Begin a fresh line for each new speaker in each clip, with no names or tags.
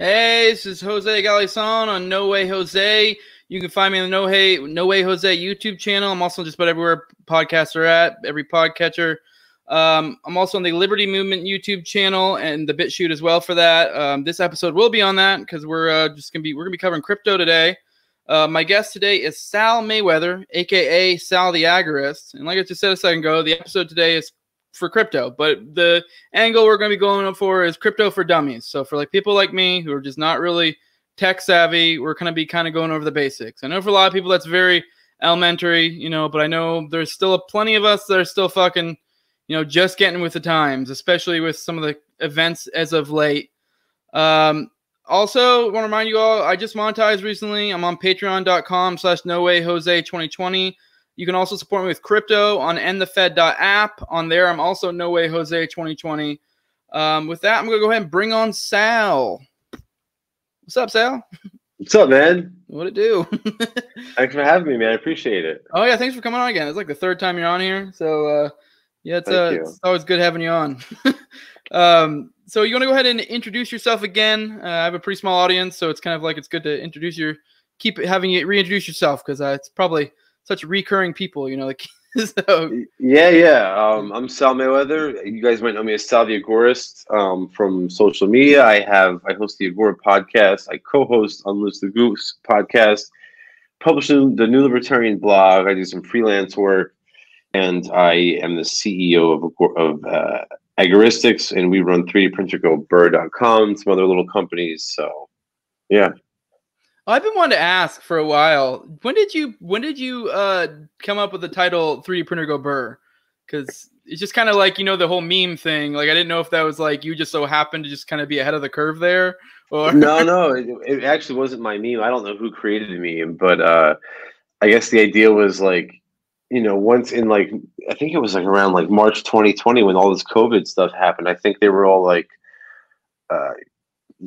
Hey, this is Jose Galison on No Way Jose. You can find me on the No Way Jose YouTube channel. I'm also just about everywhere podcasts are at, every podcatcher. I'm also on the Liberty Movement YouTube channel and the BitChute as well for that. This episode will be on that because we're gonna be covering crypto today. My guest today is Sal Mayweather, aka Sal the Agorist. And like I just said a second ago, the episode today is for crypto, but the angle we're going to be going for is crypto for dummies. So for like people like me who are just not really tech savvy, we're going to be kind of going over the basics. I know for a lot of people that's very elementary, but I know there's still plenty of us that are still fucking, just getting with the times, especially with some of the events as of late. Also, want to remind you all, I just monetized recently. I'm on patreon.com/NoWayJose2020. You can also support me with crypto on endthefed.app. On there, I'm also No Way Jose 2020. With that, I'm going to go ahead and bring on Sal. What's up, Sal?
What's up, man?
What it do?
Thanks for having me, man. I appreciate it.
Oh, yeah. Thanks for coming on again. It's like the third time you're on here. So, yeah, it's always good having you on. So you want to go ahead and introduce yourself again? I have a pretty small audience, so it's kind of like it's good to keep having you reintroduce yourself because it's probably such recurring people, So.
Yeah. I'm Sal Mayweather. You guys might know me as Sal the Agorist from social media. I host the Agora podcast. I co-host Unloose the Goose podcast, publish the New Libertarian blog. I do some freelance work, and I am the CEO of Agoristics, and we run 3dprintergoburr.com, some other little companies. So, yeah.
I've been wanting to ask for a while. When did you come up with the title 3D Printer Go Burr? Because it's just kind of like the whole meme thing. Like I didn't know if that was like you just so happened to just kind of be ahead of the curve there, or
no, it actually wasn't my meme. I don't know who created the meme, but I guess the idea was like once in like I think it was like around like March 2020 when all this COVID stuff happened. I think they were all like.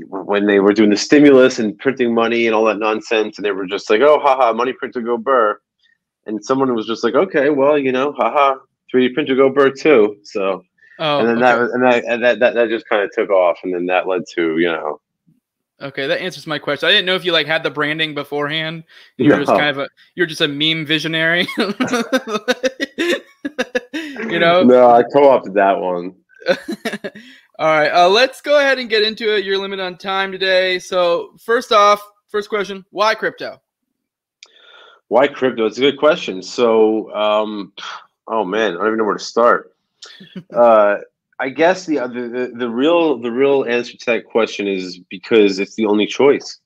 When they were doing the stimulus and printing money and all that nonsense, and they were just like, "Oh, haha, money printer go burr," and someone was just like, "Okay, well, haha, 3D printer go burr too." So, and then that just kind of took off, and then that led to
Okay, that answers my question. I didn't know if you like had the branding beforehand. You're just kind of you're just a meme visionary.
No, I co-opted that one.
All right, let's go ahead and get into it. You're limited on time today. So first question, why crypto?
Why crypto? It's a good question. So, oh man, I don't even know where to start. I guess the real answer to that question is because it's the only choice.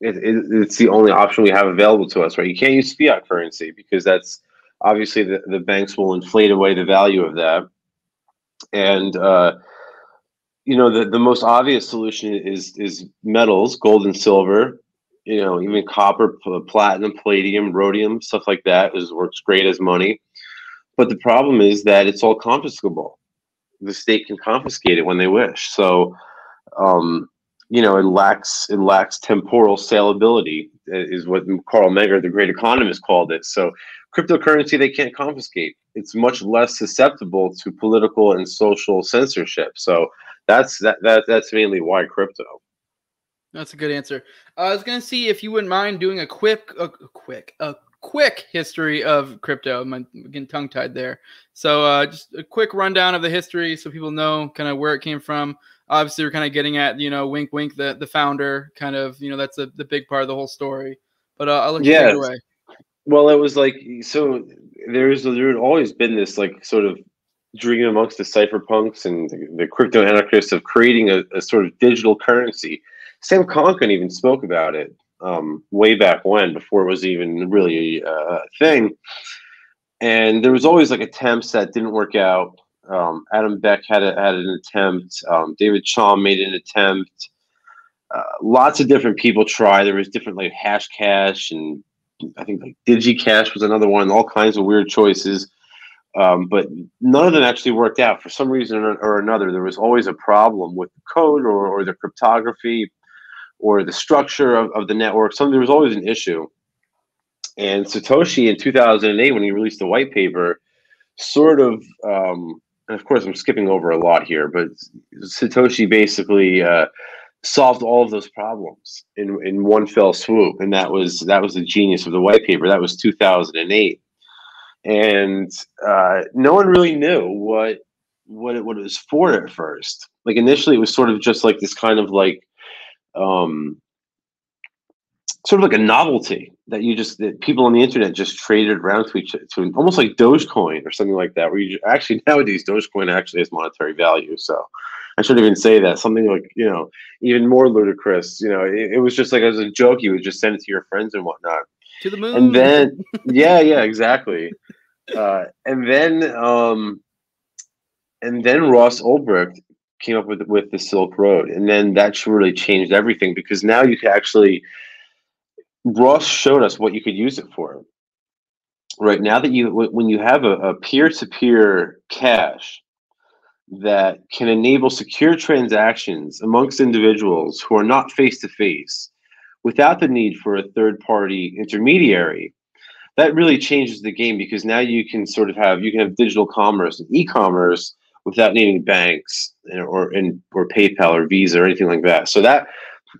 It's the only option we have available to us, right? You can't use fiat currency because that's obviously the banks will inflate away the value of that. And the most obvious solution is metals, gold and silver, even copper, platinum, palladium, rhodium, stuff like that works great as money. But the problem is that it's all confiscable. The state can confiscate it when they wish. So, it lacks temporal salability, is what Carl Menger, the great economist, called it. So cryptocurrency, they can't confiscate. It's much less susceptible to political and social censorship. So that's mainly why crypto.
That's a good answer. I was gonna see if you wouldn't mind doing a quick history of crypto. I'm getting tongue tied there. So just a quick rundown of the history so people know kind of where it came from. Obviously, we're kind of getting at wink wink the founder kind of that's the big part of the whole story. But I'll let you take it away.
Well, it was like so. There had always been this like sort of dream amongst the cypherpunks and the crypto anarchists of creating a sort of digital currency. Sam Konkin even spoke about it way back when, before it was even really a thing. And there was always like attempts that didn't work out. Adam Beck had an attempt. David Chaum made an attempt. Lots of different people tried. There was different like Hashcash, and I think like DigiCash was another one. All kinds of weird choices. But none of them actually worked out. For some reason or another, there was always a problem with the code or the cryptography or the structure of the network. There was always an issue. And Satoshi in 2008, when he released the white paper, sort of, and of course I'm skipping over a lot here, but Satoshi basically solved all of those problems in one fell swoop, and that was the genius of the white paper. That was 2008, and no one really knew what it was for at first. Like initially, it was sort of just like this kind of like sort of like a novelty that people on the internet just traded around to each to almost like Dogecoin or something like that. Where you actually nowadays Dogecoin actually has monetary value. So I shouldn't even say that. Something like even more ludicrous. It was just like as a joke. You would just send it to your friends and whatnot.
To the moon.
And then yeah, exactly. And then Ross Ulbricht came up with the Silk Road, and then that really changed everything because now you can actually. Ross showed us what you could use it for. Right now that when you have a peer-to-peer cash that can enable secure transactions amongst individuals who are not face-to-face without the need for a third-party intermediary, that really changes the game because now you can have digital commerce and e-commerce without needing banks or PayPal or Visa or anything like that. So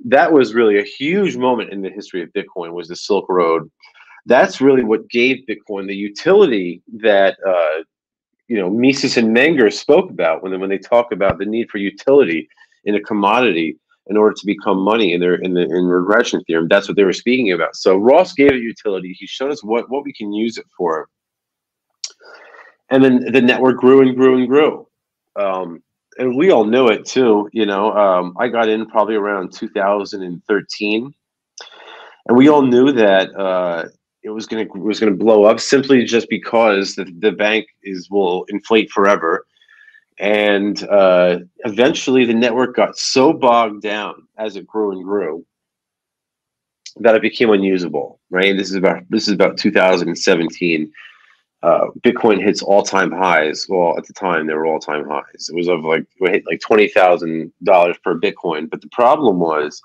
that was really a huge moment in the history of Bitcoin, was the Silk Road. That's really what gave Bitcoin the utility that Mises and Menger spoke about when they talk about the need for utility in a commodity in order to become money in regression theorem. That's what they were speaking about. So Ross gave it utility. He showed us what we can use it for, and then the network grew and grew and grew. And we all knew it too, I got in probably around 2013, and we all knew that it was gonna blow up simply just because the bank will inflate forever, and eventually the network got so bogged down as it grew and grew that it became unusable. Right, this is about 2017. Bitcoin hits all-time highs. Well, at the time, they were all-time highs. It was we hit like $20,000 per Bitcoin. But the problem was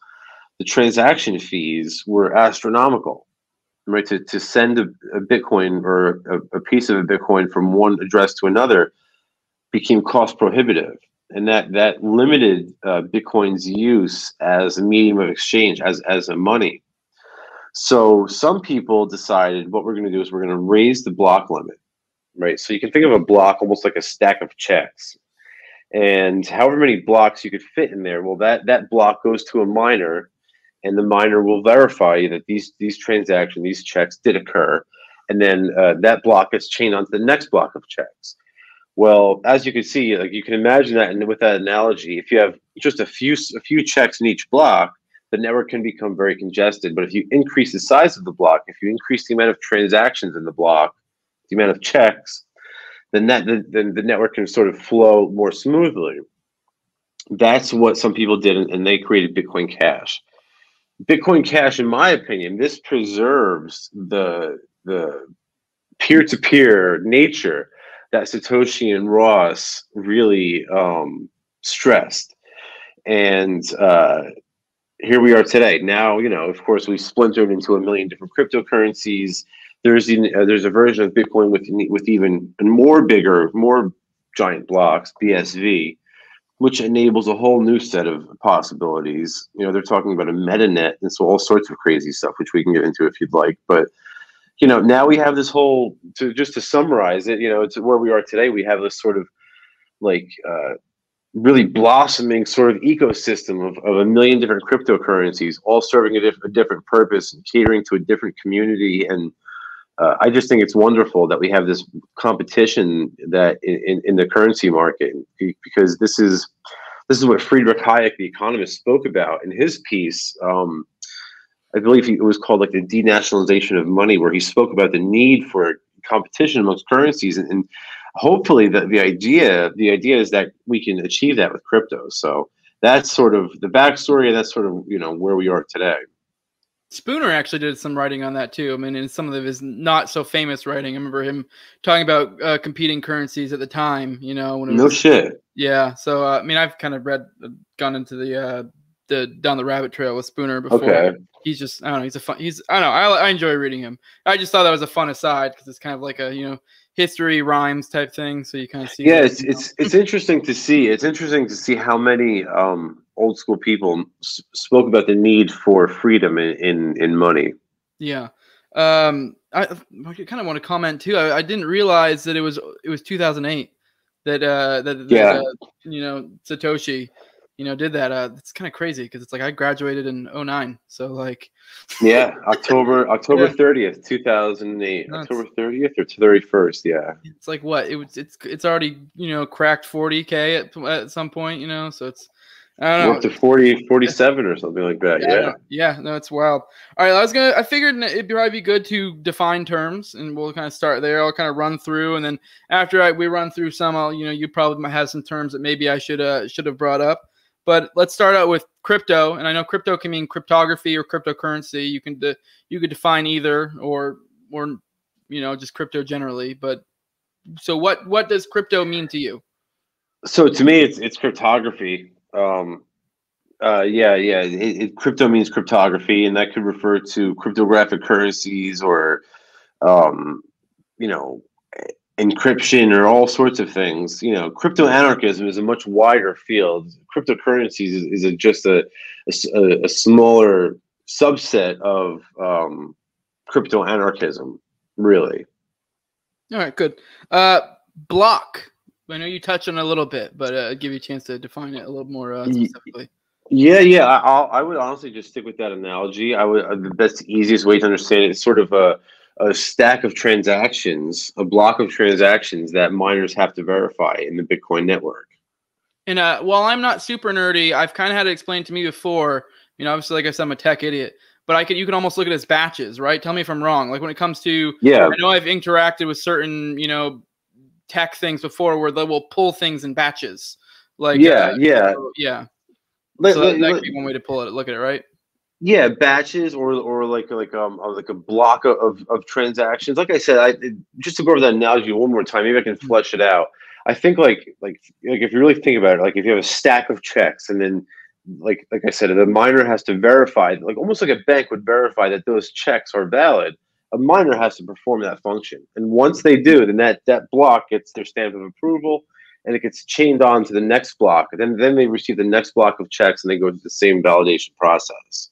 the transaction fees were astronomical. Right, to send a Bitcoin or a piece of a Bitcoin from one address to another became cost prohibitive, and that limited Bitcoin's use as a medium of exchange, as a money. So some people decided what we're going to do is we're going to raise the block limit, right? So you can think of a block almost like a stack of checks, and however many blocks you could fit in there, well, that block goes to a miner, and the miner will verify that these transactions, these checks did occur, and then that block gets chained onto the next block of checks. Well, as you can see, like you can imagine that, and with that analogy, if you have just a few checks in each block, the network can become very congested. But if you increase the size of the block, if you increase the amount of transactions in the block, the amount of checks, then the network can sort of flow more smoothly. That's what some people did, and they created Bitcoin Cash. Bitcoin Cash, in my opinion, this preserves the peer-to-peer nature that Satoshi and Ross really stressed. And here we are today. Now, of course, we splintered into a million different cryptocurrencies. There's a version of Bitcoin with even more bigger, more giant blocks, BSV, which enables a whole new set of possibilities. They're talking about a metanet and so all sorts of crazy stuff, which we can get into if you'd like. But now we have this whole, to summarize it, it's where we are today. We have this sort of like really blossoming sort of ecosystem of a million different cryptocurrencies, all serving a different purpose and catering to a different community. And I just think it's wonderful that we have this competition that in the currency market, because this is what Friedrich Hayek, the economist, spoke about in his piece. I believe it was called like the denationalization of money, where he spoke about the need for competition amongst currencies, and hopefully the idea is that we can achieve that with crypto. So that's sort of the backstory, and that's sort of where we are today.
Spooner actually did some writing on that too. I mean, in some of his not so famous writing, I remember him talking about competing currencies at the time. When it was,
shit.
Yeah. So I mean, I've kind of gone into the down the rabbit trail with Spooner before.
Okay.
He's just, I don't know. I enjoy reading him. I just thought that was a fun aside because it's kind of like a history rhymes type thing. So you kind of see.
Yeah, it's interesting to see. It's interesting to see how many old school people spoke about the need for freedom in money.
Yeah. I kind of want to comment too. I didn't realize that it was 2008 that Satoshi did that. It's kind of crazy because it's like I graduated in 09, so like
October
Yeah.
30th 2008,
No,
October 30th or 31st.
it's like what it's already cracked 40K at some point, so it's I
We're
don't
up
know.
to 40 47 or something like that.
No, it's wild. All right, I figured it'd probably be good to define terms, and we'll kind of start there. I'll kind of run through, and then after we run through some, you probably might have some terms that maybe I should have brought up. But let's start out with crypto, and I know crypto can mean cryptography or cryptocurrency. You could define either, or just crypto generally. But so what does crypto mean to you?
So to me, it's cryptography. Crypto means cryptography, and that could refer to cryptographic currencies or, you know, encryption or all sorts of things. Crypto anarchism is a much wider field. Cryptocurrencies is just a smaller subset of crypto anarchism, really.
All right, good. Block. I know you touched on it a little bit, but I'll give you a chance to define it a little more specifically.
I would honestly just stick with that analogy. The best, easiest way to understand it is sort of a stack of transactions, a block of transactions that miners have to verify in the Bitcoin network.
And while I'm not super nerdy, I've kind of had it explained to me before. Obviously, like I said, I'm a tech idiot, but you can almost look at it as batches, right? Tell me if I'm wrong. Like when it comes to, I know I've interacted with certain, tech things before where they will pull things in batches. Like So that could be one way to look at it, right?
Yeah, batches or like a block of transactions. Like I said, just to go over that analogy one more time, maybe I can flesh it out. I think like if you really think about it, like if you have a stack of checks and then like I said, the miner has to verify, like almost like a bank would verify that those checks are valid. A miner has to perform that function, and once they do, then that block gets their stamp of approval, and it gets chained on to the next block. And then they receive the next block of checks, and they go through the same validation process.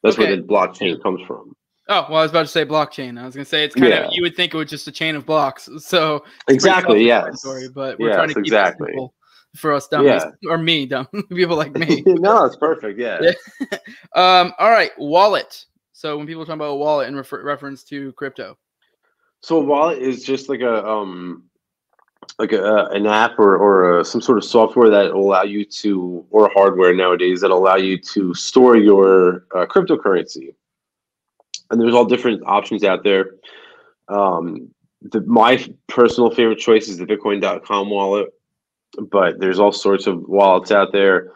That's where the blockchain comes from.
Oh, well, I was about to say blockchain. I was going to say it's kind of, you would think it was just a chain of blocks. So
exactly, yes.
But we're trying to keep it simple for us dummies, or me, dumb people like me.
No, it's perfect. Yeah.
All right, wallet. So when people talk about a wallet in reference to crypto,
so a wallet is just like an app or some sort of software that will allow you to, or hardware nowadays that allow you to store your cryptocurrency. And there's all different options out there. My personal favorite choice is the Bitcoin.com wallet, but there's all sorts of wallets out there.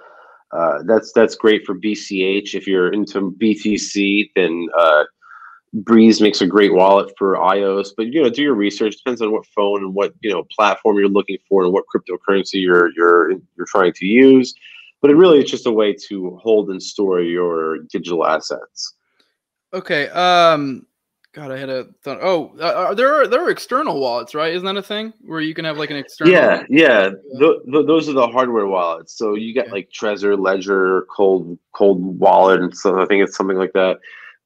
That's great for BCH. If you're into BTC, then Breeze makes a great wallet for iOS, but do your research. Depends on what phone and what platform you're looking for and what cryptocurrency you're trying to use. But it really is just a way to hold and store your digital assets.
Okay. God, I had a thought. Oh, there are external wallets, right? Isn't that a thing where you can have like an external?
Yeah. Those are the hardware wallets. So you get like Trezor, Ledger, Cold Wallet, and so I think it's something like that.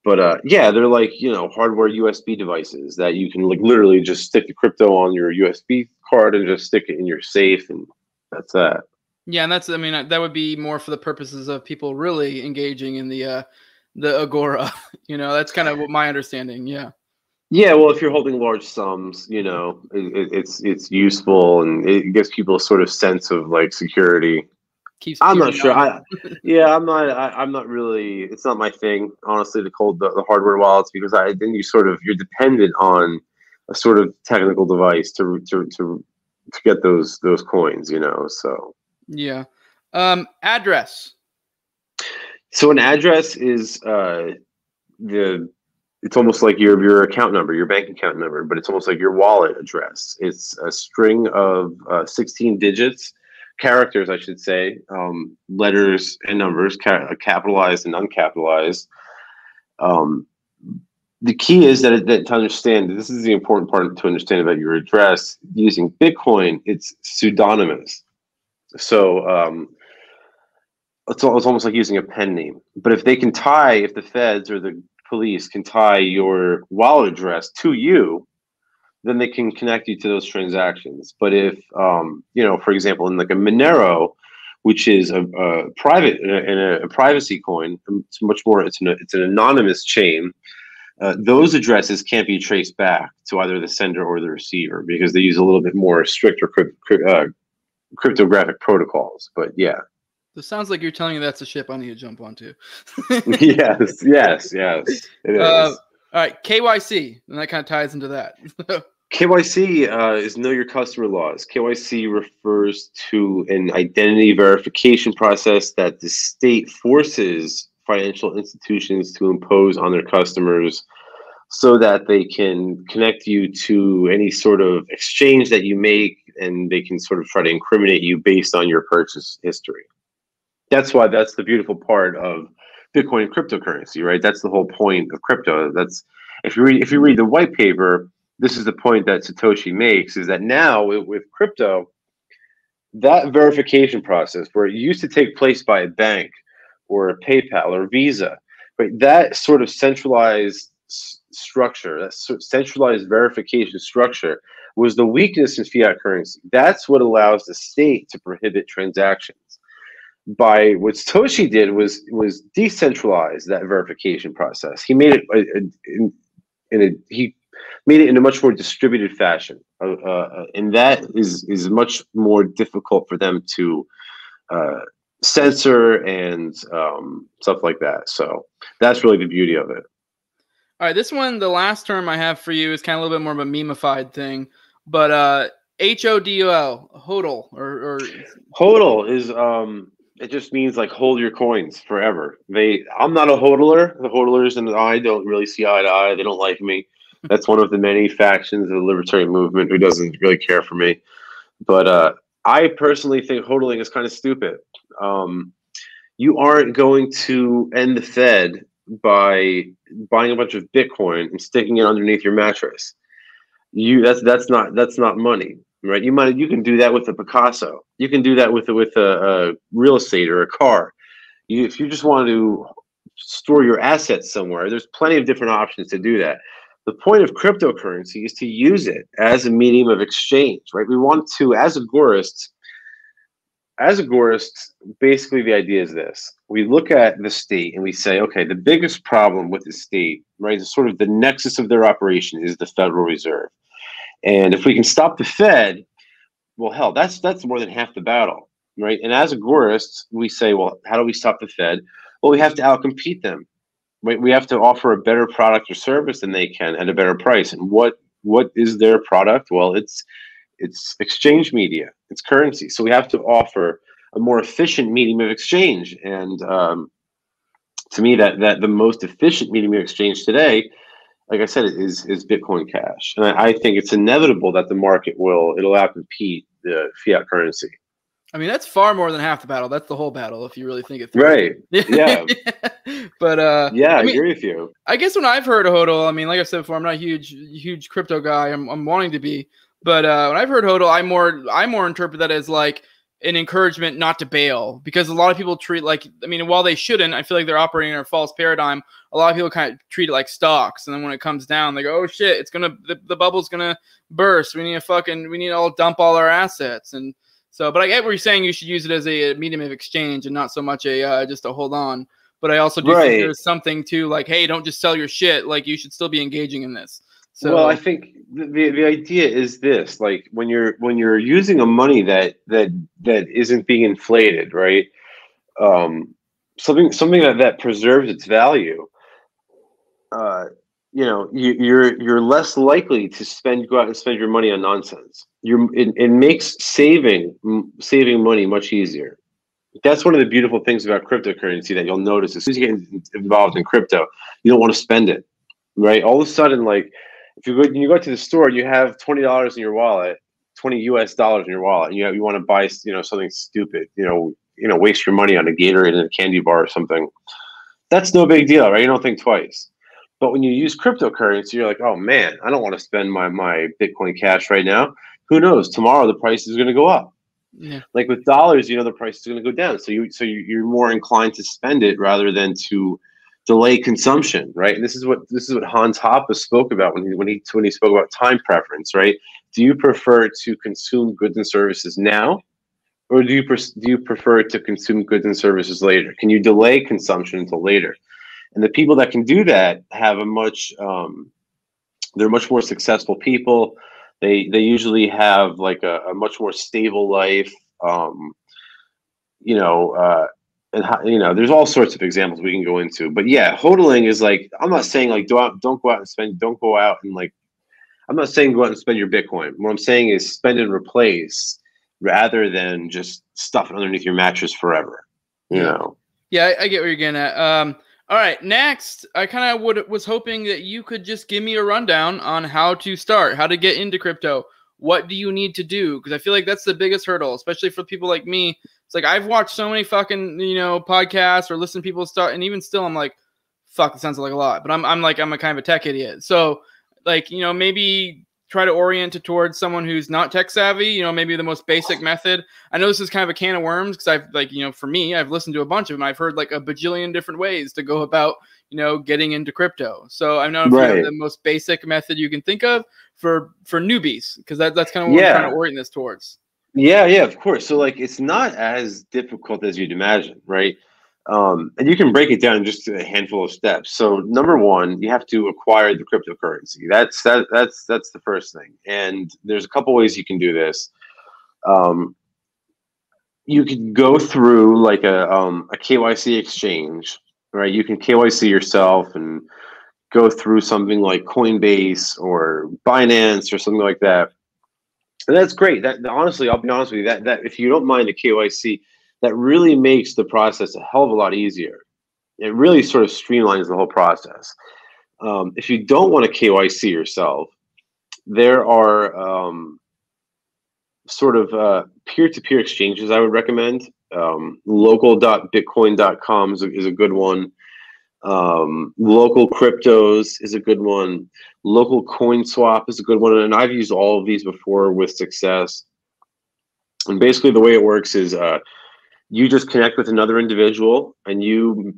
But they're like hardware USB devices that you can like literally just stick the crypto on your USB card and just stick it in your safe, and that's that.
Yeah, and that would be more for the purposes of people really engaging in the Agora. That's kind of what my understanding. Yeah.
Yeah, well, if you're holding large sums, it's useful and it gives people a sort of sense of like security. I'm not sure. I'm not really. It's not my thing, honestly, to hold the hardware wallets because then you're dependent on a sort of technical device to get those coins. So
yeah. Address.
So an address is it's almost like your account number, your bank account number, but it's almost like your wallet address. It's a string of 16 digits. Characters, I should say, letters and numbers, capitalized and uncapitalized. The key is that to understand, this is the important part to understand about your address. Using Bitcoin, it's pseudonymous. So it's almost like using a pen name. But if the feds or the police can tie your wallet address to you, then they can connect you to those transactions. But if, for example, in like a Monero, which is a private and a privacy coin, it's much more. It's an anonymous chain. Those addresses can't be traced back to either the sender or the receiver because they use a little bit more stricter cryptographic protocols. But yeah.
So it sounds like you're telling me that's a ship I need to jump onto.
Yes. It is.
All right, KYC, and that kind of ties into that.
KYC is Know Your Customer laws. KYC refers to an identity verification process that the state forces financial institutions to impose on their customers so that they can connect you to any sort of exchange that you make, and they can sort of try to incriminate you based on your purchase history. That's the beautiful part of Bitcoin and cryptocurrency, right? That's the whole point of crypto. That's if you read the white paper, this is the point that Satoshi makes, is that now with crypto, that verification process where it used to take place by a bank or a PayPal or Visa, right? That sort of centralized structure, that centralized verification structure was the weakness in fiat currency. That's what allows the state to prohibit transactions. By what Satoshi did was decentralize that verification process. He made it he made it in a much more distributed fashion, and that is much more difficult for them to censor and stuff like that. So that's really the beauty of it.
All right, this one, the last term I have for you is kind of a little bit more of a memeified thing, but HODL, HODL, or
HODL is it just means like hold your coins forever. I'm not a hodler. The hodlers and I don't really see eye to eye. They don't like me. That's one of the many factions of the libertarian movement who doesn't really care for me. But I personally think hodling is kind of stupid. You aren't going to end the Fed by buying a bunch of Bitcoin and sticking it underneath your mattress. That's not money. Right, you can do that with a Picasso. You can do that with a real estate or a car. If you just want to store your assets somewhere, there's plenty of different options to do that. The point of cryptocurrency is to use it as a medium of exchange. Right, we want to, as agorists, basically the idea is this: we look at the state and we say, okay, the biggest problem with the state, right, is sort of the nexus of their operation is the Federal Reserve. And if we can stop the Fed, well, hell, that's more than half the battle, right? And as agorists, we say, well, how do we stop the Fed? Well, we have to outcompete them, right? We have to offer a better product or service than they can at a better price. And what is their product? Well, it's exchange media, it's currency. So we have to offer a more efficient medium of exchange. And to me, that the most efficient medium of exchange today, like I said, is Bitcoin Cash. And I think it's inevitable that the market it'll outcompete the fiat currency.
I mean, that's far more than half the battle. That's the whole battle, if you really think it through.
Right. Yeah.
But
yeah, I agree with you.
I guess when I've heard of HODL, I mean, like I said before, I'm not a huge crypto guy. I'm wanting to be. But when I've heard HODL, I more interpret that as like an encouragement not to bail, because a lot of people treat while they shouldn't, I feel like they're operating in a false paradigm. A lot of people kind of treat it like stocks, and then when it comes down, they go, "Oh shit, the bubble's gonna burst. We need to all dump all our assets." And so, but I get what you're saying. You should use it as a medium of exchange and not so much just to hold on. But I also do think there's something to like, hey, don't just sell your shit. Like, you should still be engaging in this. So, well,
I think the idea is this: like when you're using a money that isn't being inflated, right? Something that preserves its value. You're less likely to go out and spend your money on nonsense. It makes saving money much easier. That's one of the beautiful things about cryptocurrency that you'll notice. As soon as you get involved in crypto, you don't want to spend it, right? All of a sudden, like when you go to the store, you have $20 in your wallet, $20 US in your wallet, and you want to buy something stupid, waste your money on a Gatorade and a candy bar or something. That's no big deal, right? You don't think twice. But when you use cryptocurrency, you're like, oh man, I don't want to spend my Bitcoin Cash right now. Who knows? Tomorrow the price is going to go up.
Yeah.
Like with dollars, the price is going to go down, so you're more inclined to spend it rather than to delay consumption, right? And this is what Hans Hoppe spoke about when he spoke about time preference, right? Do you prefer to consume goods and services now, or do you prefer to consume goods and services later? Can you delay consumption until later? And the people that can do that have they're much more successful people. They usually have like a much more stable life. There's all sorts of examples we can go into. But yeah, hodling is like, I'm not saying like don't go out and spend, don't go out and like, I'm not saying go out and spend your Bitcoin. What I'm saying is spend and replace rather than just stuff it underneath your mattress forever.
Yeah, I get what you're getting at. All right, next, I kind of was hoping that you could just give me a rundown on how to start, how to get into crypto. What do you need to do? Because I feel like that's the biggest hurdle, especially for people like me. It's like I've watched so many fucking podcasts or listened to people start, and even still, I'm like, fuck, it sounds like a lot. But I'm a kind of a tech idiot. So like maybe try to orient it towards someone who's not tech savvy, maybe the most basic method. I know this is kind of a can of worms because I've for me, I've listened to a bunch of them. I've heard like a bajillion different ways to go about, getting into crypto. So I know if you have the most basic method you can think of for newbies, because that's kind of what I'm trying to orient this towards.
Yeah, of course. So like, it's not as difficult as you'd imagine, right? And you can break it down in just a handful of steps. So number one, you have to acquire the cryptocurrency. That's the first thing. And there's a couple ways you can do this. You could go through like a KYC exchange, right? You can KYC yourself and go through something like Coinbase or Binance or something like that. And that's great. That honestly, I'll be honest with you, that if you don't mind the KYC, that really makes the process a hell of a lot easier. It really sort of streamlines the whole process. If you don't want to KYC yourself, there are sort of peer-to-peer exchanges I would recommend. Local.bitcoin.com is a good one. Local cryptos is a good one. Local coin swap is a good one. And I've used all of these before with success. And basically the way it works is you just connect with another individual and you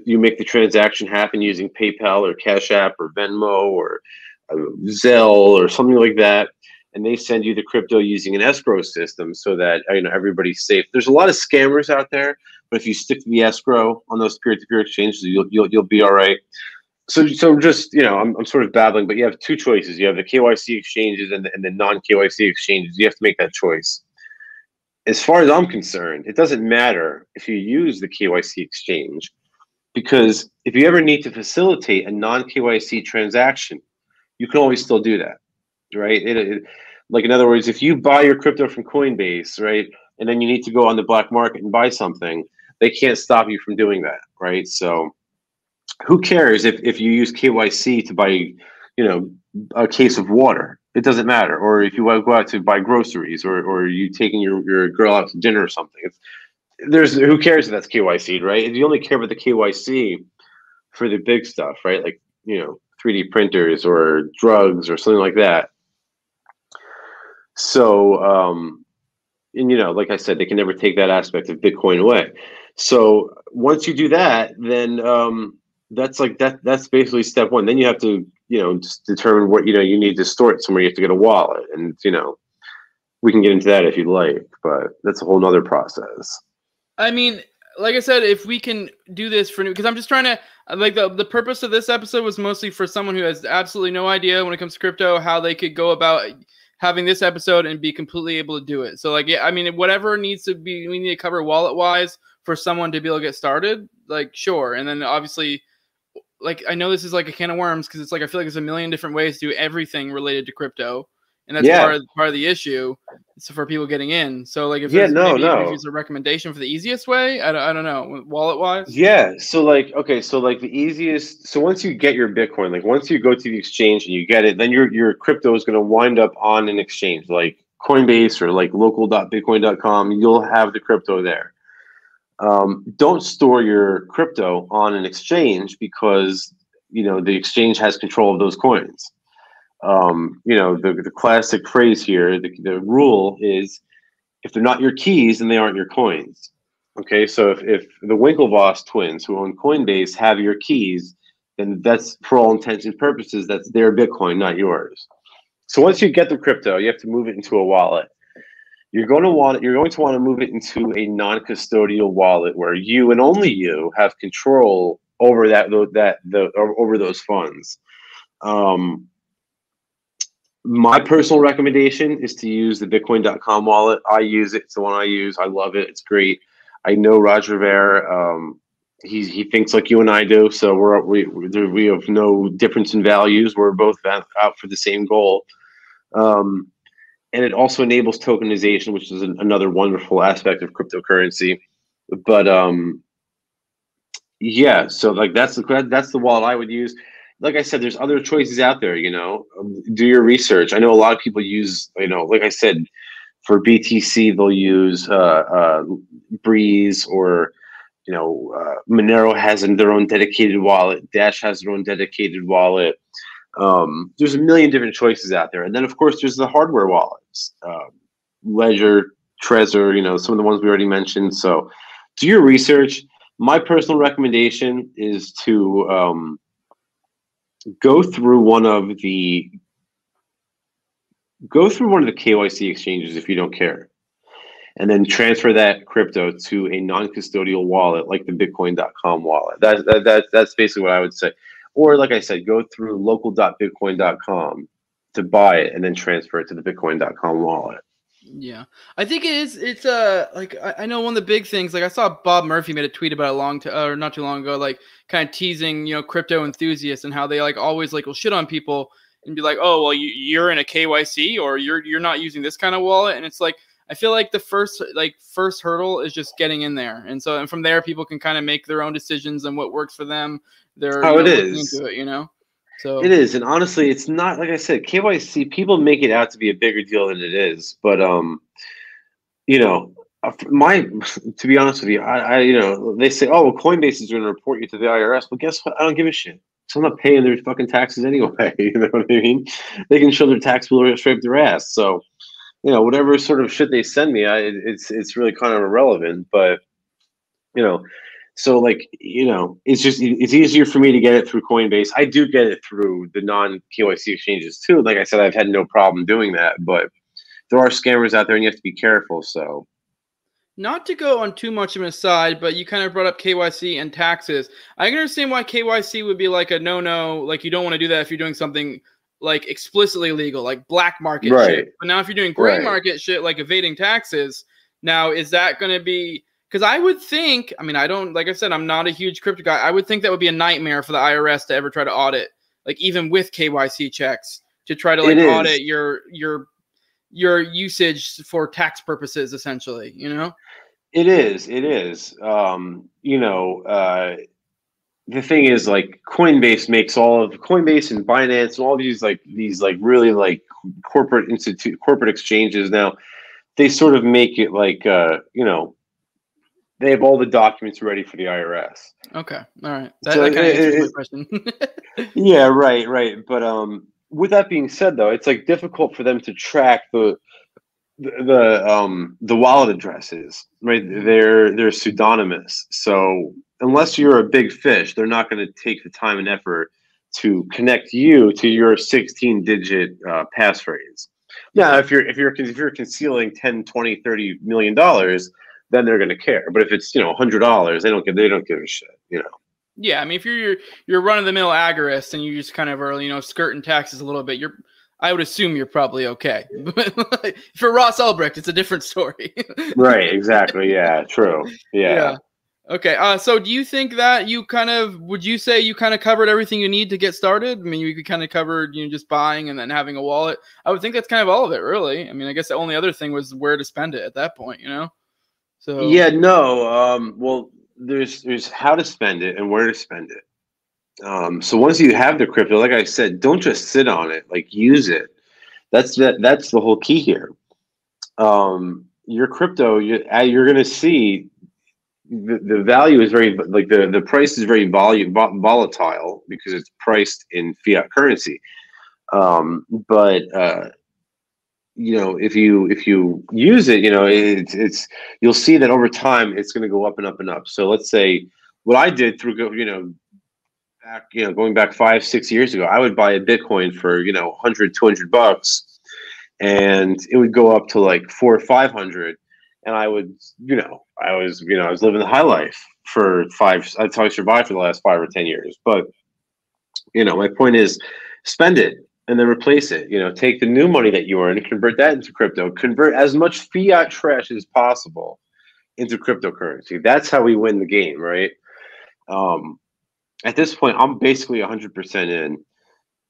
make the transaction happen using PayPal or Cash App or Venmo or Zelle or something like that. And they send you the crypto using an escrow system so that everybody's safe. There's a lot of scammers out there, but if you stick to the escrow on those peer-to-peer exchanges, you'll be all right. So just I'm sort of babbling, but you have two choices. You have the KYC exchanges and the non-KYC exchanges. You have to make that choice. As far as I'm concerned, it doesn't matter if you use the KYC exchange, because if you ever need to facilitate a non-KYC transaction, you can always still do that, right? Like, in other words, if you buy your crypto from Coinbase, right, and then you need to go on the black market and buy something, they can't stop you from doing that, right? So who cares if you use KYC to buy, a case of water? It doesn't matter. Or if you want to go out to buy groceries, or you taking your girl out to dinner or something. Who cares if that's KYC, right? You only care about the KYC for the big stuff, right? Like 3D printers or drugs or something like that. So and like I said, they can never take that aspect of Bitcoin away. So once you do that, then that's basically step one. Then you have to just determine what you need to store it somewhere. You have to get a wallet, and we can get into that if you'd like, but that's a whole nother process.
I mean, like I said, if we can do this for new, because I'm just trying to, like, the purpose of this episode was mostly for someone who has absolutely no idea when it comes to crypto, how they could go about having this episode and be completely able to do it. So like, yeah, I mean, whatever needs to be, we need to cover wallet wise for someone to be able to get started, like, sure. And then obviously, like, I know this is like a can of worms, because it's like, I feel like there's a million different ways to do everything related to crypto. And that's part of the issue. It's for people getting in. So like, if if it's a recommendation for the easiest way, I don't know, wallet wise.
Yeah. So like, okay. So like the easiest. So once you get your Bitcoin, like once you go to the exchange and you get it, then your crypto is going to wind up on an exchange like Coinbase or like local.bitcoin.com. You'll have the crypto there. Don't store your crypto on an exchange, because the exchange has control of those coins. The classic phrase here, the rule is, If they're not your keys, then they aren't your coins. Okay, so if the Winklevoss twins who own Coinbase have your keys, then that's, for all intents and purposes, that's their Bitcoin, not yours. So once you get the crypto, you have to move it into a wallet. You're going to want to move it into a non-custodial wallet where you and only you have control over over those funds. My personal recommendation is to use the Bitcoin.com wallet. I use it. It's the one I use. I love it. It's great. I know Roger Ver. He thinks like you and I do. So we have no difference in values. We're both out for the same goal. And it also enables tokenization, which is another wonderful aspect of cryptocurrency. But yeah, so like that's the wallet I would use. Like I said, there's other choices out there. Do your research. I know a lot of people use, like I said, for BTC they'll use Breeze, or Monero has their own dedicated wallet. Dash has their own dedicated wallet. There's a million different choices out there, and then of course there's the hardware wallets, Ledger, Trezor, some of the ones we already mentioned. So do your research. My personal recommendation is to go through one of the KYC exchanges if you don't care, and then transfer that crypto to a non-custodial wallet like the Bitcoin.com wallet. That's basically what I would say. Or like I said, go through local.bitcoin.com to buy it and then transfer it to the Bitcoin.com wallet.
Yeah, I think it is. It's like I know one of the big things. Like I saw Bob Murphy made a tweet about it or not too long ago, like kind of teasing crypto enthusiasts and how they like always like will shit on people and be like, oh well, you're in a KYC or you're not using this kind of wallet, and it's like I feel like the first hurdle is just getting in there, and from there people can kind of make their own decisions and what works for them. They're
it is.
Into it, So
it is, and honestly, it's not, like I said, KYC. People make it out to be a bigger deal than it is, but to be honest with you, they say, oh, well, Coinbase is going to report you to the IRS. Well, guess what? I don't give a shit. So I'm not paying their fucking taxes anyway. You know what I mean? They can show their tax bill straight up their ass. So whatever sort of shit they send me, it's really kind of irrelevant. But so it's easier for me to get it through Coinbase. I do get it through the non-KYC exchanges too. Like I said, I've had no problem doing that, but there are scammers out there and you have to be careful. So
not to go on too much of an aside, but you kind of brought up KYC and taxes. I can understand why KYC would be like a no-no. Like you don't want to do that if you're doing something like explicitly illegal, like black market shit. But now if you're doing gray market shit, like evading taxes, now is that going to be... Because I would think, like I said, I'm not a huge crypto guy. I would think that would be a nightmare for the IRS to ever try to audit, like even with KYC checks, to try to audit your usage for tax purposes, essentially.
It is. The thing is, like Coinbase makes Coinbase and Binance and all these really corporate exchanges now. They sort of make it like they have all the documents ready for the IRS.
Okay, all right. That kind of answers my question.
Yeah, right. But with that being said, though, it's like difficult for them to track the wallet addresses. Right, they're pseudonymous. So unless you're a big fish, they're not going to take the time and effort to connect you to your 16-digit passphrase. Now, if you're concealing 10, 20, 30 million dollars, then they're going to care. But if it's $100, they don't give a shit.
Yeah, if you're run of the mill agorist and you just kind of are skirting taxes a little bit, I would assume you're probably okay. For Ross Ulbricht, it's a different story.
Right. Exactly. Yeah. True. Yeah.
Okay. So do you think that would you say you kind of covered everything you need to get started? You kind of covered just buying and then having a wallet. I would think that's kind of all of it, really. I guess the only other thing was where to spend it at that point. So
yeah, no. Well, there's how to spend it and where to spend it. So once you have the crypto, like I said, don't just sit on it. Like use it. That's the whole key here. Your crypto, you're going to see the value is very the price is very volatile because it's priced in fiat currency. But if you use it, it's you'll see that over time it's going to go up and up and up. So let's say what I did through back going back 5-6 years ago, I would buy a Bitcoin for 100-200 bucks, and it would go up to like 400 or 500, and I would I was living the high life for that's how I survived for the last 5 or 10 years. But my point is, spend it and then replace it. Take the new money that you earn and convert that into crypto. Convert as much fiat trash as possible into cryptocurrency. That's how we win the game, right? At this point, I'm basically 100% in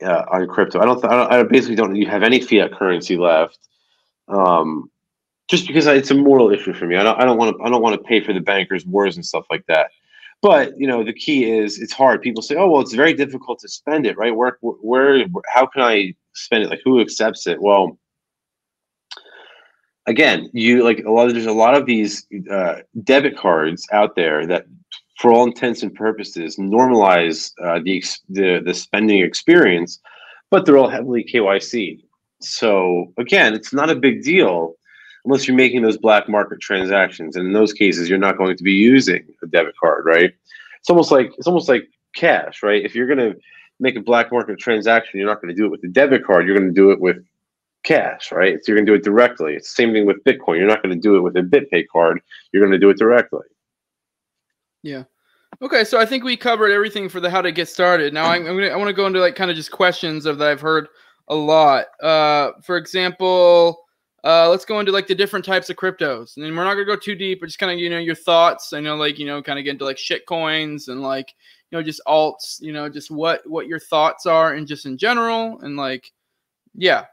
on crypto. I basically don't have any fiat currency left, just because it's a moral issue for me. I don't want to pay for the bankers' wars and stuff like that. But the key is it's hard. People say, "Oh, well, it's very difficult to spend it, right? Where how can I spend it? Like, who accepts it?" Well, again, there's a lot of these debit cards out there that, for all intents and purposes, normalize the spending experience, but they're all heavily KYC. So again, it's not a big deal unless you're making those black market transactions, and in those cases, you're not going to be using a debit card, right? It's almost like cash, right? If you're going to make a black market transaction, you're not going to do it with a debit card. You're going to do it with cash, right? So you're going to do it directly. It's the same thing with Bitcoin. You're not going to do it with a BitPay card. You're going to do it directly.
Yeah. Okay, so I think we covered everything for the how to get started. Now I want to go into like kind of just questions that I've heard a lot. For example, let's go into like the different types of cryptos, and we're not gonna go too deep, but just kind of your thoughts. I know kind of get into like shit coins and like just alts. Just what your thoughts are and just in general and like yeah.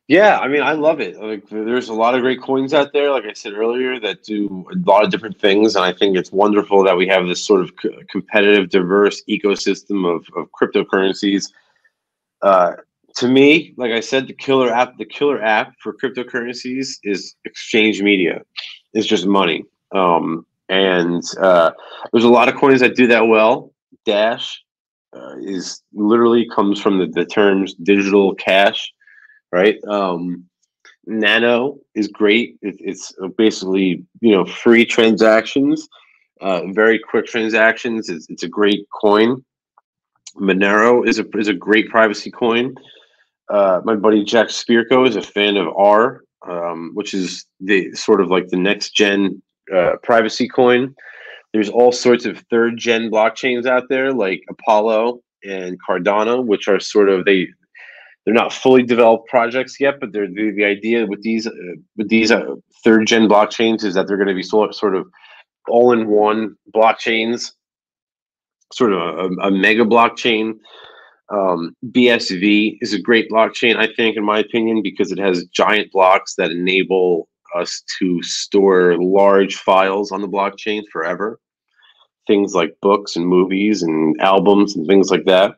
Yeah, I mean, I love it. Like, there's a lot of great coins out there, like I said earlier, that do a lot of different things, and I think it's wonderful that we have this sort of competitive, diverse ecosystem of cryptocurrencies. To me, like I said, the killer app for cryptocurrencies is exchange media. It's just money, and there's a lot of coins that do that well. Dash is literally comes from the terms digital cash. Right. Nano is great. It's basically, free transactions, very quick transactions. It's a great coin. Monero is a great privacy coin. My buddy Jack Spirko is a fan of R, which is the sort of like the next gen privacy coin. There's all sorts of third gen blockchains out there like Apollo and Cardano, which are sort of they're not fully developed projects yet, but the idea with these third gen blockchains is that they're going to be sort of all in one blockchains, sort of a mega blockchain. BSV is a great blockchain, I think, in my opinion, because it has giant blocks that enable us to store large files on the blockchain forever. Things like books and movies and albums and things like that.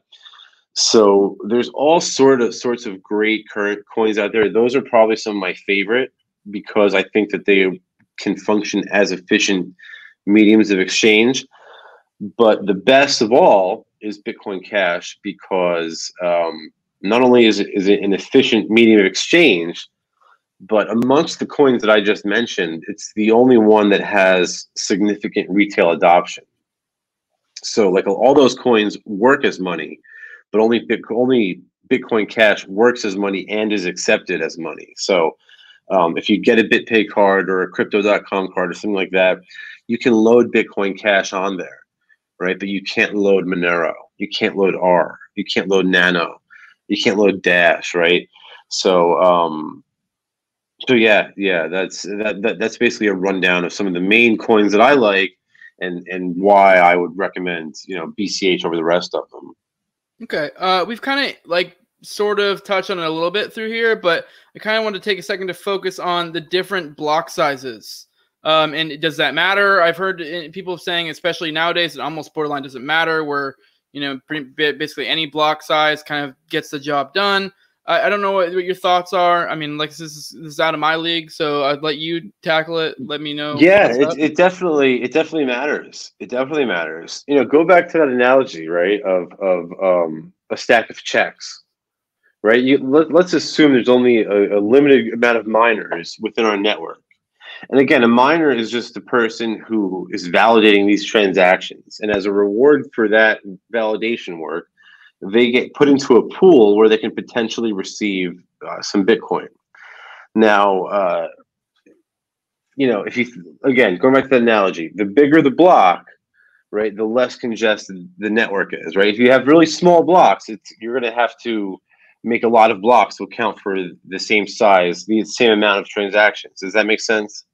So there's all sorts of great current coins out there. Those are probably some of my favorite because I think that they can function as efficient mediums of exchange. But the best of all is Bitcoin Cash because not only is it an efficient medium of exchange, but amongst the coins that I just mentioned, it's the only one that has significant retail adoption. So like all those coins work as money, but only Bitcoin Cash works as money and is accepted as money. So if you get a BitPay card or a Crypto.com card or something like that, you can load Bitcoin Cash on there, right? But you can't load Monero, you can't load R, you can't load Nano, you can't load Dash, right? So yeah, that's basically a rundown of some of the main coins that I like and why I would recommend BCH over the rest of them.
Okay, we've kind of like sort of touched on it a little bit through here, but I kind of want to take a second to focus on the different block sizes. And does that matter? I've heard people saying, especially nowadays, it almost borderline doesn't matter, where basically any block size kind of gets the job done. I don't know what your thoughts are. I mean, like this is out of my league, so I'd let you tackle it. Let me know.
Yeah, it definitely matters. It definitely matters. Go back to that analogy, right, of a stack of checks, right? Let's assume there's only a limited amount of miners within our network. And again, a miner is just a person who is validating these transactions. And as a reward for that validation work, they get put into a pool where they can potentially receive some Bitcoin. Now, if you, again, going back to the analogy, the bigger the block, right, the less congested the network is, right? If you have really small blocks, you're going to have to make a lot of blocks to account for the same size, the same amount of transactions. Does that make sense?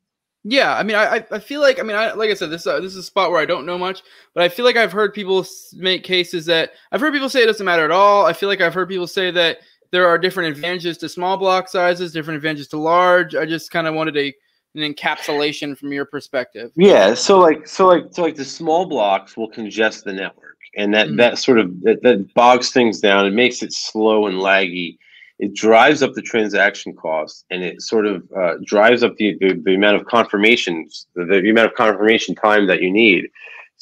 Yeah, I mean, I feel like, like I said, this is a spot where I don't know much, but I feel like I've heard people make cases that I've heard people say it doesn't matter at all. I feel like I've heard people say that there are different advantages to small block sizes, different advantages to large. I just kind of wanted an encapsulation from your perspective.
Yeah, so the small blocks will congest the network, and that bogs things down. It makes it slow and laggy. It drives up the transaction cost, and it sort of drives up the amount of confirmations, the amount of confirmation time that you need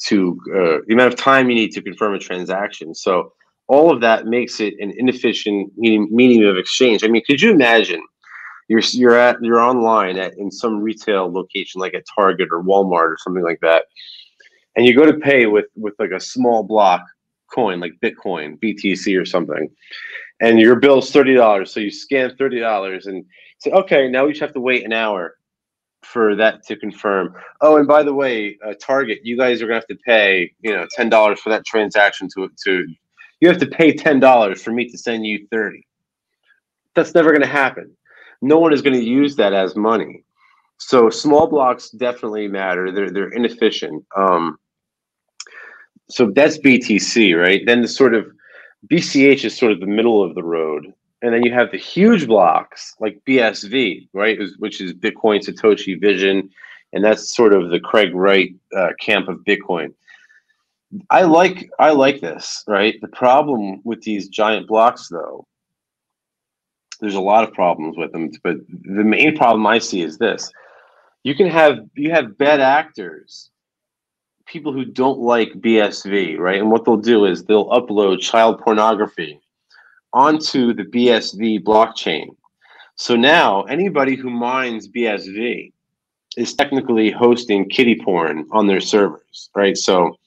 to the amount of time you need to confirm a transaction. So all of that makes it an inefficient medium of exchange. I mean, could you imagine you're online in some retail location like at Target or Walmart or something like that, and you go to pay with like a small block coin like Bitcoin, BTC or something, and your bill's $30. So you scan $30 and say, okay, now we just have to wait an hour for that to confirm. Oh, and by the way, Target, you guys are gonna have to pay, $10 for that transaction to you have to pay $10 for me to send you 30. That's never gonna happen. No one is going to use that as money. So small blocks definitely matter. They're inefficient. So that's BTC, right? Then the sort of BCH is sort of the middle of the road. And then you have the huge blocks like BSV, right? Which is Bitcoin Satoshi Vision. And that's sort of the Craig Wright camp of Bitcoin. I like this, right? The problem with these giant blocks, though, there's a lot of problems with them, but the main problem I see is this: you have bad actors, people who don't like BSV, right? And what they'll do is they'll upload child pornography onto the BSV blockchain. So now anybody who mines BSV is technically hosting kiddie porn on their servers, right? So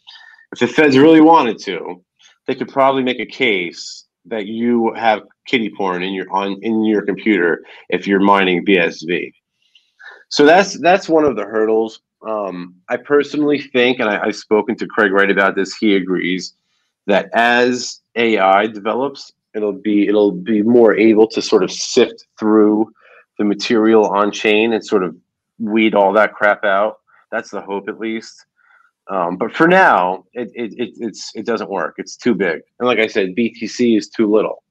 if the feds really wanted to, they could probably make a case that you have kiddie porn in your computer if you're mining BSV. So that's one of the hurdles. I personally think, and I've spoken to Craig Wright about this, he agrees that as AI develops, it'll be more able to sort of sift through the material on chain and sort of weed all that crap out. That's the hope, at least. But for now, it doesn't work. It's too big. And like I said, BTC is too little.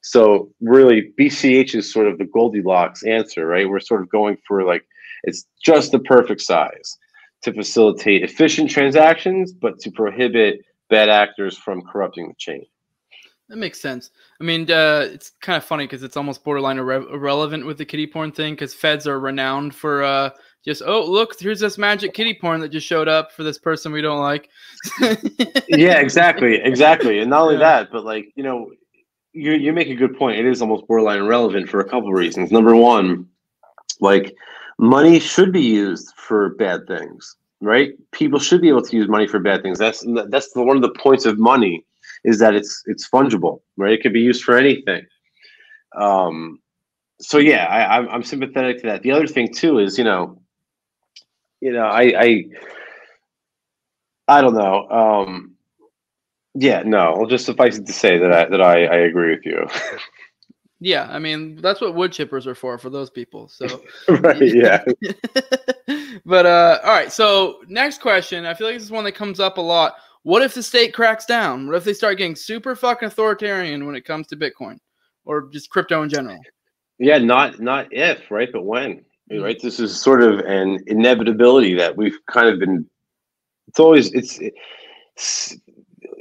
So really, BCH is sort of the Goldilocks answer, right? We're sort of going for it's just the perfect size to facilitate efficient transactions, but to prohibit bad actors from corrupting the chain.
That makes sense. I mean, it's kind of funny because it's almost borderline irrelevant with the kiddie porn thing, because feds are renowned for just, oh, look, here's this magic kiddie porn that just showed up for this person we don't like.
Yeah, exactly. And not only that, but you make a good point. It is almost borderline irrelevant for a couple of reasons. Number one, money should be used for bad things, right? People should be able to use money for bad things. That's one of the points of money, is that it's fungible, right? It can be used for anything. So yeah, I'm sympathetic to that. The other thing too is, I don't know. Yeah, no, I'll just suffice it to say that I agree with you.
Yeah, I mean, that's what wood chippers are for those people. So
right, yeah.
But all right, so next question. I feel like this is one that comes up a lot. What if the state cracks down? What if they start getting super fucking authoritarian when it comes to Bitcoin or just crypto in general?
Yeah, not if, right, but when, right? This is sort of an inevitability that we've kind of been.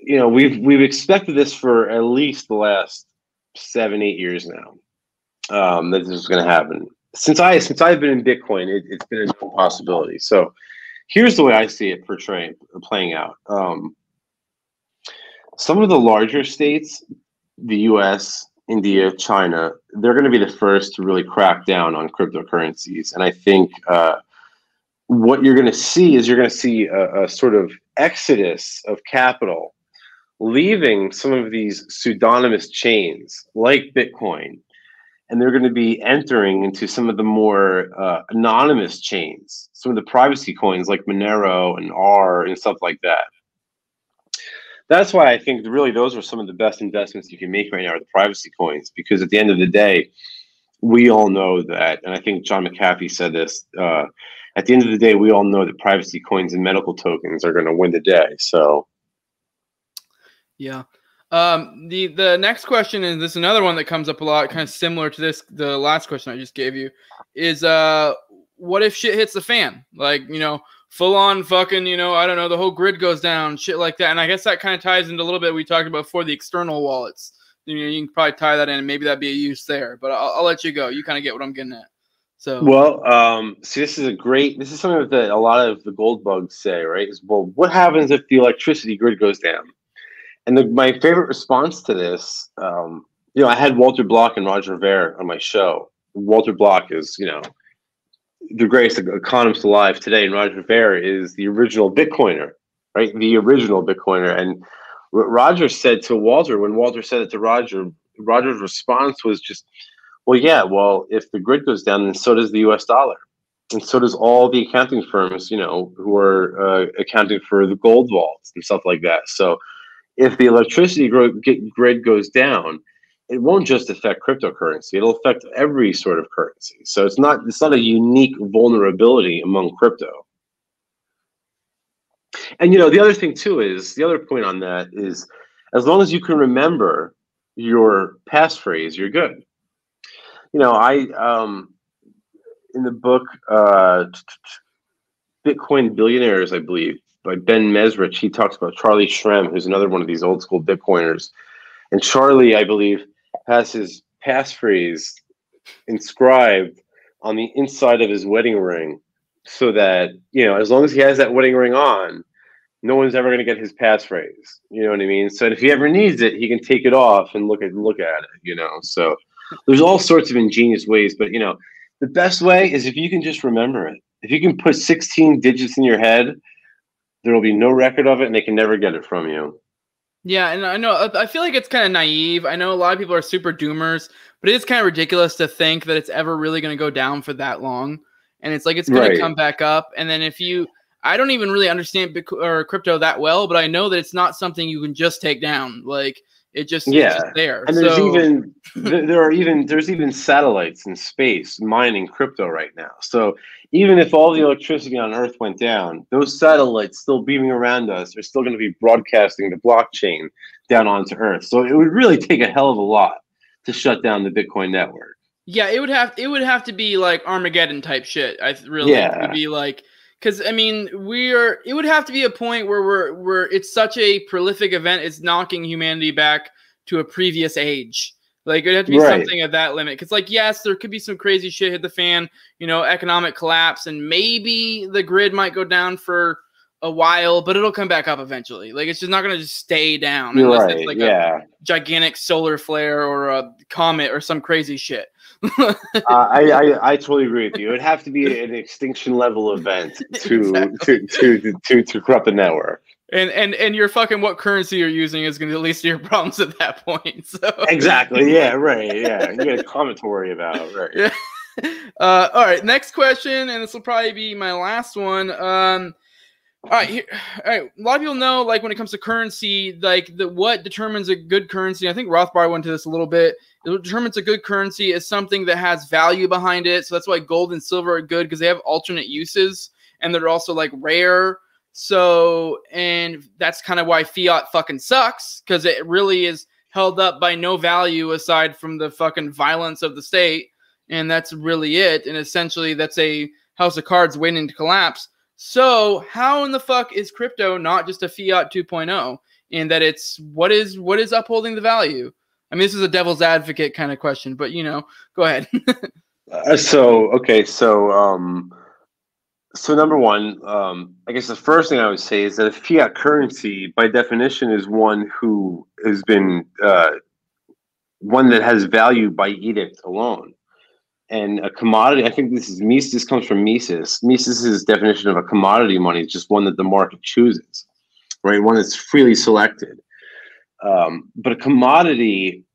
We've expected this for at least the last 7-8 years now. That this is going to happen. Since I've been in Bitcoin, it's been a possibility. So here's the way I see it playing out. Some of the larger states, the U.S., India, China, they're going to be the first to really crack down on cryptocurrencies. And I think what you're going to see is you're going to see a sort of exodus of capital leaving some of these pseudonymous chains like Bitcoin, and they're going to be entering into some of the more anonymous chains, some of the privacy coins like Monero and R and stuff like that. That's why I think really those are some of the best investments you can make right now are the privacy coins, because at the end of the day, we all know that, and I think John McAfee said this, at the end of the day, we all know that privacy coins and medical tokens are going to win the day. So
yeah. The next question, and this is another one that comes up a lot, kind of similar to this, the last question I just gave you, is what if shit hits the fan? Like, you know, full on fucking, you know, I don't know, the whole grid goes down, shit like that. And I guess that kind of ties into a little bit we talked about before, the external wallets. You know, you can probably tie that in, and maybe that'd be a use there. But I'll let you go. You kind of get what I'm getting at. So
well, see, this is something that a lot of the gold bugs say, right? Is, well, what happens if the electricity grid goes down? And my favorite response to this, you know, I had Walter Block and Roger Ver on my show. Walter Block is, you know, the greatest economist alive today, and Roger Ver is the original Bitcoiner, right? The original Bitcoiner. And what Roger said to Walter, when Walter said it to Roger, Roger's response was just, well, yeah, well, if the grid goes down, then so does the US dollar. And so does all the accounting firms, you know, who are accounting for the gold vaults and stuff like that. So if the electricity grid goes down, it won't just affect cryptocurrency. It'll affect every sort of currency. So it's not a unique vulnerability among crypto. And, you know, the other thing too is, the other point on that is, as long as you can remember your passphrase, you're good. You know, in the book Bitcoin Billionaires, I believe, by Ben Mesrich, he talks about Charlie Shrem, who's another one of these old school Bitcoiners. And Charlie, I believe, has his passphrase inscribed on the inside of his wedding ring, so that, you know, as long as he has that wedding ring on, no one's ever going to get his passphrase. You know what I mean? So if he ever needs it, he can take it off and look at it, you know. So there's all sorts of ingenious ways, but, you know, the best way is if you can just remember it. If you can put 16 digits in your head, there will be no record of it, and they can never get it from you.
yeah, and I know, I feel like it's kind of naive. I know a lot of people are super doomers, but it is kind of ridiculous to think that it's ever really going to go down for that long. And it's like, it's going to come back up. And then I don't even really understand Bitcoin or crypto that well, but I know that it's not something you can just take down. Like, it's just there.
And there's even satellites in space mining crypto right now. So even if all the electricity on Earth went down, those satellites still beaming around us are still going to be broadcasting the blockchain down onto Earth. So it would really take a hell of a lot to shut down the Bitcoin network.
Yeah, it would have to be like Armageddon type shit. It would be like, because I mean, it would have to be a point where it's such a prolific event, it's knocking humanity back to a previous age. Like, it'd have to be something at that limit. Because, like, yes, there could be some crazy shit hit the fan, you know, economic collapse, and maybe the grid might go down for a while, but it'll come back up eventually. Like, it's just not going to just stay down unless it's like a gigantic solar flare or a comet or some crazy shit.
I totally agree with you. It would have to be an extinction level event to corrupt the network.
And your fucking what currency you're using is going to lead to your problems at that point. So
exactly, yeah, right, yeah. You got a comment to worry about, right?
Yeah. All right, next question, and this will probably be my last one. All right. A lot of people know, like, when it comes to currency, like, what determines a good currency. I think Rothbard went to this a little bit. What determines a good currency is something that has value behind it. So that's why gold and silver are good, because they have alternate uses, and they're also, like, rare. So, and that's kind of why fiat fucking sucks, because it really is held up by no value aside from the fucking violence of the state. And that's really it. And essentially, that's a house of cards waiting to collapse. So how in the fuck is crypto not just a fiat 2.0, in that it's what is upholding the value? I mean, this is a devil's advocate kind of question, but, you know, go ahead.
So number one, I guess the first thing I would say is that a fiat currency, by definition, is one who has been one that has value by edict alone. And a commodity, I think this comes from Mises. Mises's definition of a commodity money is just one that the market chooses, right? One that's freely selected. But a commodity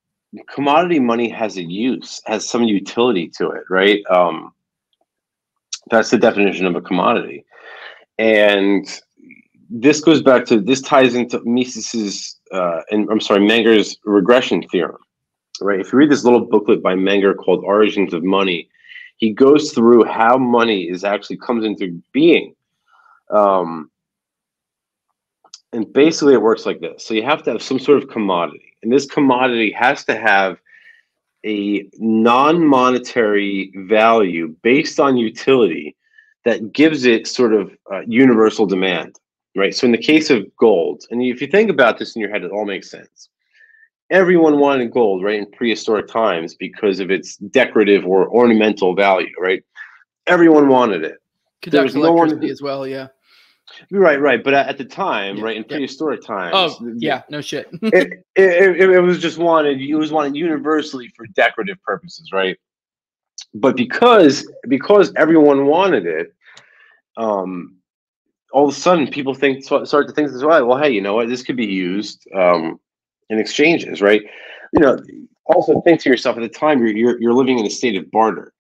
money has a use, has some utility to it, right? That's the definition of a commodity. And this ties into Mises's, Menger's regression theorem, right? If you read this little booklet by Menger called Origins of Money, he goes through how money comes into being. And basically it works like this. So you have to have some sort of commodity, and this commodity has to have a non-monetary value based on utility that gives it sort of universal demand, right? So in the case of gold, and if you think about this in your head, it all makes sense. Everyone wanted gold, right, in prehistoric times because of its decorative or ornamental value, right? Everyone wanted it.
There was no electricity as well, yeah.
Right. But at the time, right, in prehistoric times.
Oh, yeah, no shit.
it was just wanted. It was wanted universally for decorative purposes, right? But because everyone wanted it, all of a sudden people start to think as well. Hey, you know what? This could be used in exchanges, right? You know, also think to yourself, at the time you're living in a state of barter.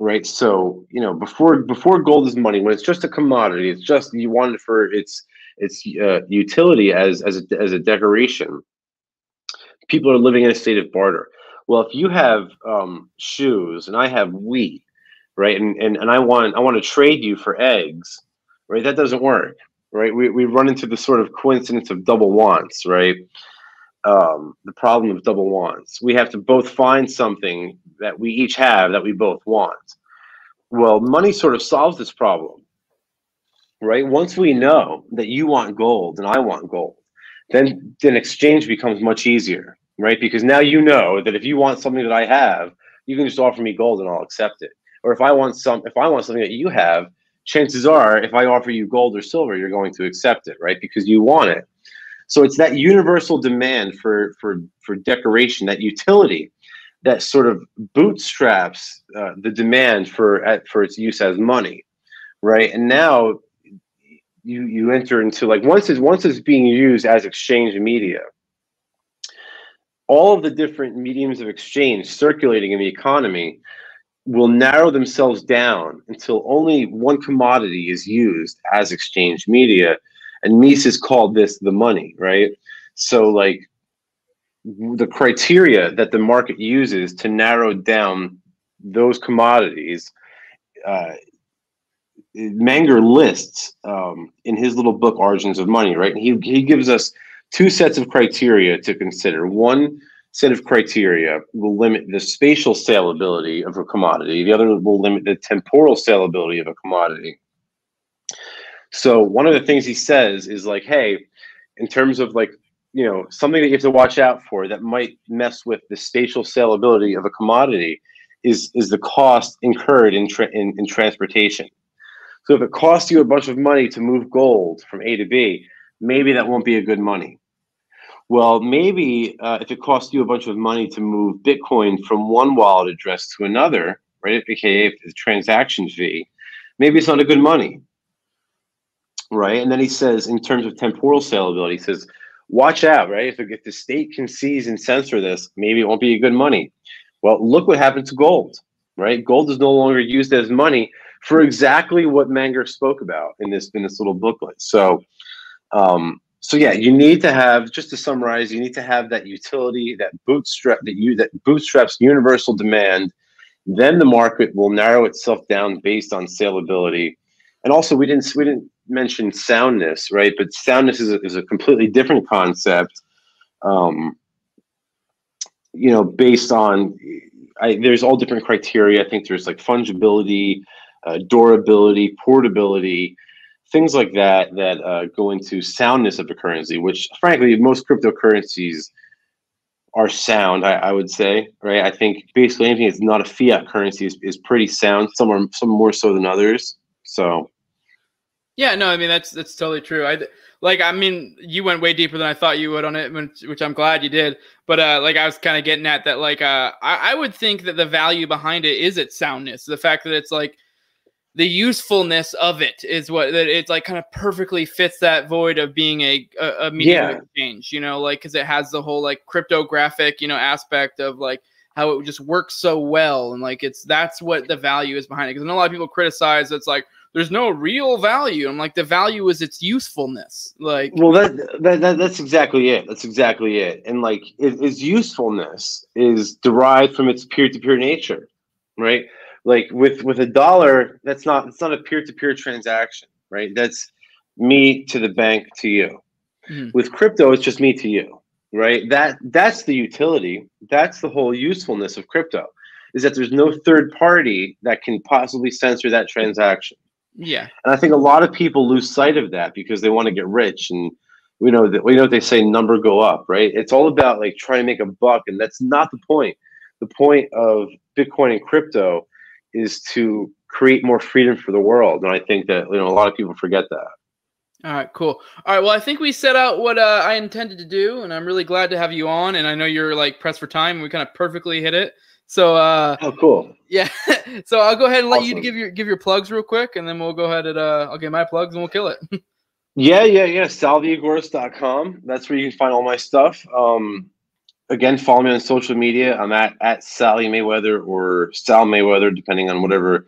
Right. So, you know, before gold is money, when it's just a commodity, it's just you want it for its utility as a decoration. People are living in a state of barter. Well, if you have shoes and I have wheat, right, and I want to trade you for eggs, right? That doesn't work, right? We run into the sort of coincidence of double wants, right? The problem of double wants. We have to both find something that we each have that we both want. Well, money sort of solves this problem, right? Once we know that you want gold and I want gold, then exchange becomes much easier, right? Because now you know that if you want something that I have, you can just offer me gold and I'll accept it. Or if I want something that you have, chances are if I offer you gold or silver, you're going to accept it, right? Because you want it. So it's that universal demand for decoration, that utility, that sort of bootstraps the demand for its use as money, right? And now you enter into, like, once it's being used as exchange media, all of the different mediums of exchange circulating in the economy will narrow themselves down until only one commodity is used as exchange media. And Mises called this the money, right? So, like, the criteria that the market uses to narrow down those commodities, Menger lists in his little book, Origins of Money, right? And he gives us two sets of criteria to consider. One set of criteria will limit the spatial salability of a commodity. The other will limit the temporal salability of a commodity. So one of the things he says is, like, hey, in terms of, like, you know, something that you have to watch out for that might mess with the spatial salability of a commodity is the cost incurred in transportation. So if it costs you a bunch of money to move gold from A to B, maybe that won't be a good money. Well, maybe if it costs you a bunch of money to move Bitcoin from one wallet address to another, right, aka the transaction fee, maybe it's not a good money. Right. And then he says, in terms of temporal salability, he says, watch out, right? If the state can seize and censor this, maybe it won't be a good money. Well, look what happened to gold, right? Gold is no longer used as money for exactly what Menger spoke about in this little booklet. So, yeah, you need to have, just to summarize, you need to have that utility, that bootstraps universal demand. Then the market will narrow itself down based on salability. And also, we didn't mention soundness, right? But soundness is a completely different concept. You know, based on, there's all different criteria. I think there's, like, fungibility, durability, portability, things like that go into soundness of a currency, which, frankly, most cryptocurrencies are sound, I would say, right? I think basically anything that's not a fiat currency is pretty sound. Some more so than others. So,
Yeah, no, I mean that's totally true. I mean, you went way deeper than I thought you would on it, which I'm glad you did. But like I was kind of getting at that, like I would think that the value behind it is its soundness, the fact that it's like the usefulness of it is what that it's like kind of perfectly fits that void of being a medium of exchange, you know, like because it has the whole like cryptographic, you know, aspect of like how it just works so well, and like that's what the value is behind it. Because I know a lot of people criticize it's like there's no real value. I'm like, the value is its usefulness. Like,
well, that's exactly it. That's exactly it. And like, its usefulness is derived from its peer-to-peer nature, right? Like with a dollar, it's not a peer-to-peer transaction, right? That's me to the bank to you.
Mhm.
With crypto, it's just me to you, right? That's the utility. That's the whole usefulness of crypto, is that there's no third party that can possibly censor that transaction.
Yeah.
And I think a lot of people lose sight of that because they want to get rich, and we know what they say, number go up, right? It's all about like trying to make a buck, and that's not the point. The point of Bitcoin and crypto is to create more freedom for the world, and I think that a lot of people forget that.
All right, cool. All right, well, I think we set out what I intended to do, and I'm really glad to have you on. And I know you're like pressed for time, and we kind of perfectly hit it. So,
oh, cool.
Yeah. So I'll go ahead and let
Awesome.
you give your plugs real quick, and then we'll go ahead and I'll get my plugs, and we'll kill it.
Yeah. Salviagoris.com. That's where you can find all my stuff. Again, follow me on social media. I'm at Sally Mayweather or Sal Mayweather, depending on whatever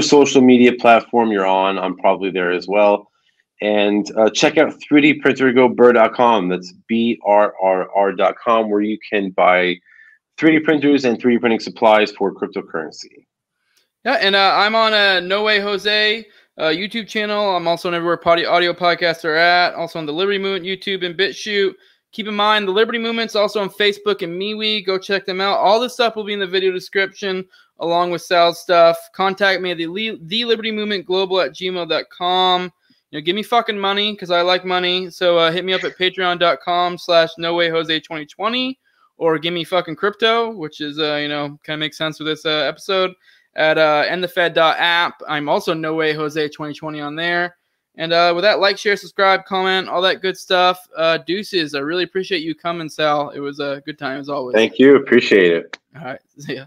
social media platform you're on. I'm probably there as well. And check out 3dprintergobur.com. That's BRRR.com, where you can buy 3D printers and 3D printing supplies for cryptocurrency.
Yeah, and I'm on No Way Jose YouTube channel. I'm also on everywhere audio podcasts are at. Also on the Liberty Movement YouTube and BitChute. Keep in mind, the Liberty Movement's also on Facebook and MeWe. Go check them out. All this stuff will be in the video description, along with Sal's stuff. Contact me at the Liberty Movement Global at gmail.com. Give me fucking money because I like money. So hit me up at patreon.com/NoWayJose2020, or give me fucking crypto, which is kind of makes sense for this episode, at endthefed.app. I'm also No Way Jose 2020 on there. And with that, like, share, subscribe, comment, all that good stuff. Deuces. I really appreciate you coming, Sal. It was a good time as always.
Thank you. Appreciate it.
All right. See ya.